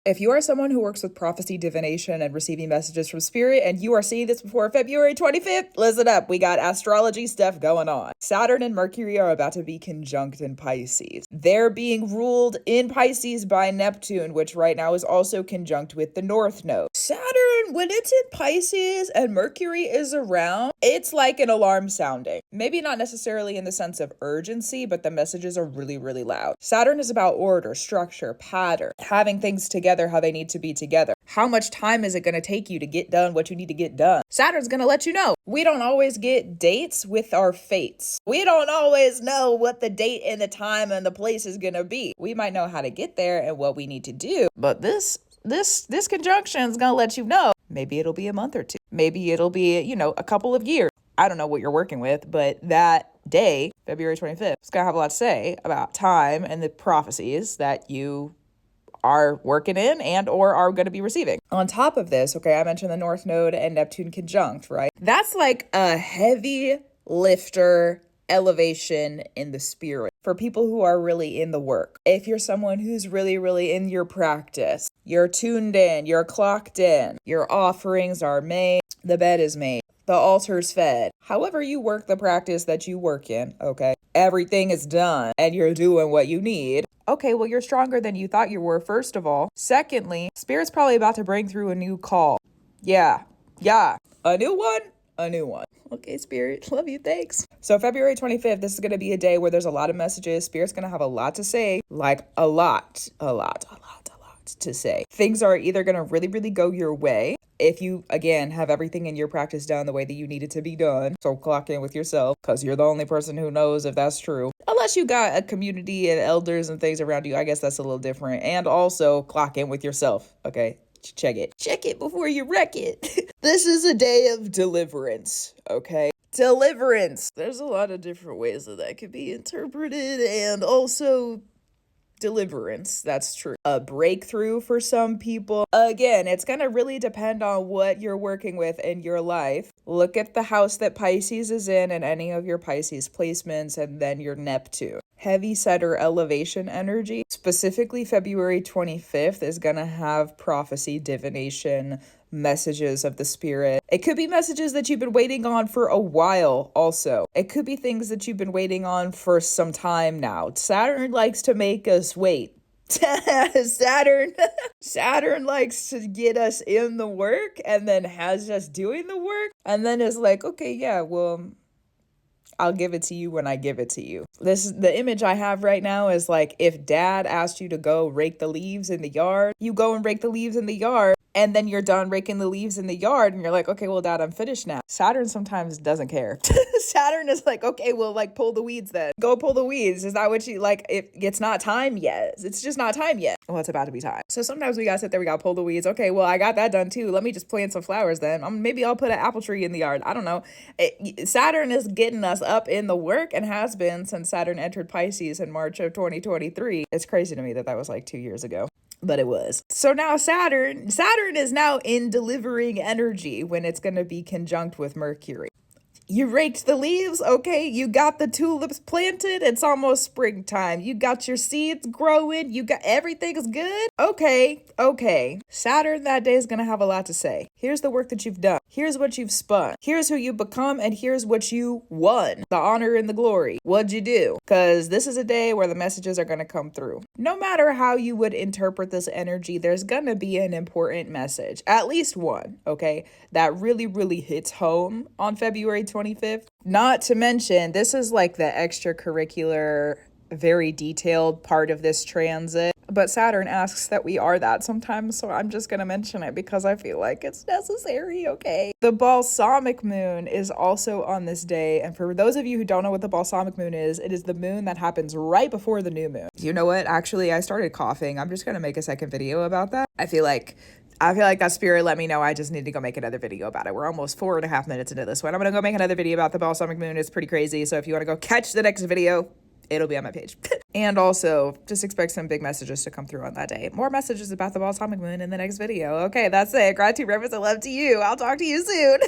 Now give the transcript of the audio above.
If you are someone who works with prophecy, divination, and receiving messages from spirit, and you are seeing this before February 25th, listen up. We got astrology stuff going on. Saturn and Mercury are about to be conjunct in Pisces. They're being ruled in Pisces by Neptune, which right now is also conjunct with the North Node. Saturn, when it's in Pisces and Mercury is around, it's like an alarm sounding. Maybe not necessarily in the sense of urgency, but the messages are really, really loud. Saturn is about order, structure, pattern, having things together how they need to be together. How much time is it going to take you to get done what you need to get done? Saturn's going to let you know. We don't always get dates with our fates. We don't always know what the date and the time and the place is going to be. We might know how to get there and what we need to do, but this conjunction is going to let you know. Maybe it'll be a month or two. Maybe it'll be, a couple of years. I don't know what you're working with, but that day, February 25th, is going to have a lot to say about time and the prophecies that you are working in and or are going to be receiving. On top of this, I mentioned the North Node and Neptune conjunct, right? That's like a heavy lifter elevation in the spirit for people who are really in the work. If you're someone who's really, really in your practice, you're tuned in, you're clocked in, your offerings are made, the bed is made, the altar's fed. However you work the practice that you work in, everything is done and you're doing what you need. Okay, well, you're stronger than you thought you were, first of all. Secondly, Spirit's probably about to bring through a new call. Yeah. A new one. Okay, Spirit, love you, thanks. So February 25th, this is going to be a day where there's a lot of messages. Spirit's going to have a lot to say, like a lot to say. Things are either going to really, really go your way if you, again, have everything in your practice done the way that you need it to be done. So clock in with yourself, because you're the only person who knows if that's true. Unless you got a community and elders and things around you, I guess that's a little different. And also clock in with yourself, okay? Check it before you wreck it. This is a day of deliverance, okay? Deliverance. There's a lot of different ways that could be interpreted, and also deliverance. That's true. A breakthrough for some people. Again, it's going to really depend on what you're working with in your life. Look at the house that Pisces is in and any of your Pisces placements, and then your Neptune. Heavy setter elevation energy, specifically February 25th, is going to have prophecy, divination, messages of the spirit. It could be messages that you've been waiting on for a while also. It could be things that you've been waiting on for some time now. Saturn likes to make us wait. Saturn likes to get us in the work and then has us doing the work and then is like, okay, yeah, well, I'll give it to you when I give it to you. The image I have right now is like if dad asked you to go rake the leaves in the yard, you go and rake the leaves in the yard. And then you're done raking the leaves in the yard and you're like, okay, well, Dad, I'm finished now. Saturn sometimes doesn't care. Saturn is like, okay, well, like pull the weeds then. Go pull the weeds. Is that what you like? It's not time yet. It's just not time yet. Well, it's about to be time. So sometimes we gotta sit there, we gotta pull the weeds. Okay, well, I got that done too. Let me just plant some flowers then. Maybe I'll put an apple tree in the yard. I don't know. Saturn is getting us up in the work and has been since Saturn entered Pisces in March of 2023. It's crazy to me that was like 2 years ago. But it was. So now Saturn is now in delivering energy when it's going to be conjunct with Mercury. You raked the leaves, okay? You got the tulips planted. It's almost springtime. You got your seeds growing. You got everything's good. Okay. Saturn that day is going to have a lot to say. Here's the work that you've done. Here's what you've spun. Here's who you become, and here's what you won. The honor and the glory. What'd you do? Because this is a day where the messages are going to come through. No matter how you would interpret this energy, there's going to be an important message. At least one, okay? That really, really hits home on February 25th. Not to mention, this is like the extracurricular, very detailed part of this transit. But Saturn asks that we are that sometimes, so I'm just going to mention it because I feel like it's necessary, okay? The balsamic moon is also on this day, and for those of you who don't know what the balsamic moon is, it is the moon that happens right before the new moon. You know what? Actually, I started coughing. I'm just going to make a second video about that. I feel like that spirit let me know I just need to go make another video about it. We're almost 4.5 minutes into this one. I'm going to go make another video about the balsamic moon. It's pretty crazy, so if you want to go catch the next video, it'll be on my page. And also, just expect some big messages to come through on that day. More messages about the balsamic moon in the next video. Okay, that's it. Gratitude, reverence, and love to you. I'll talk to you soon.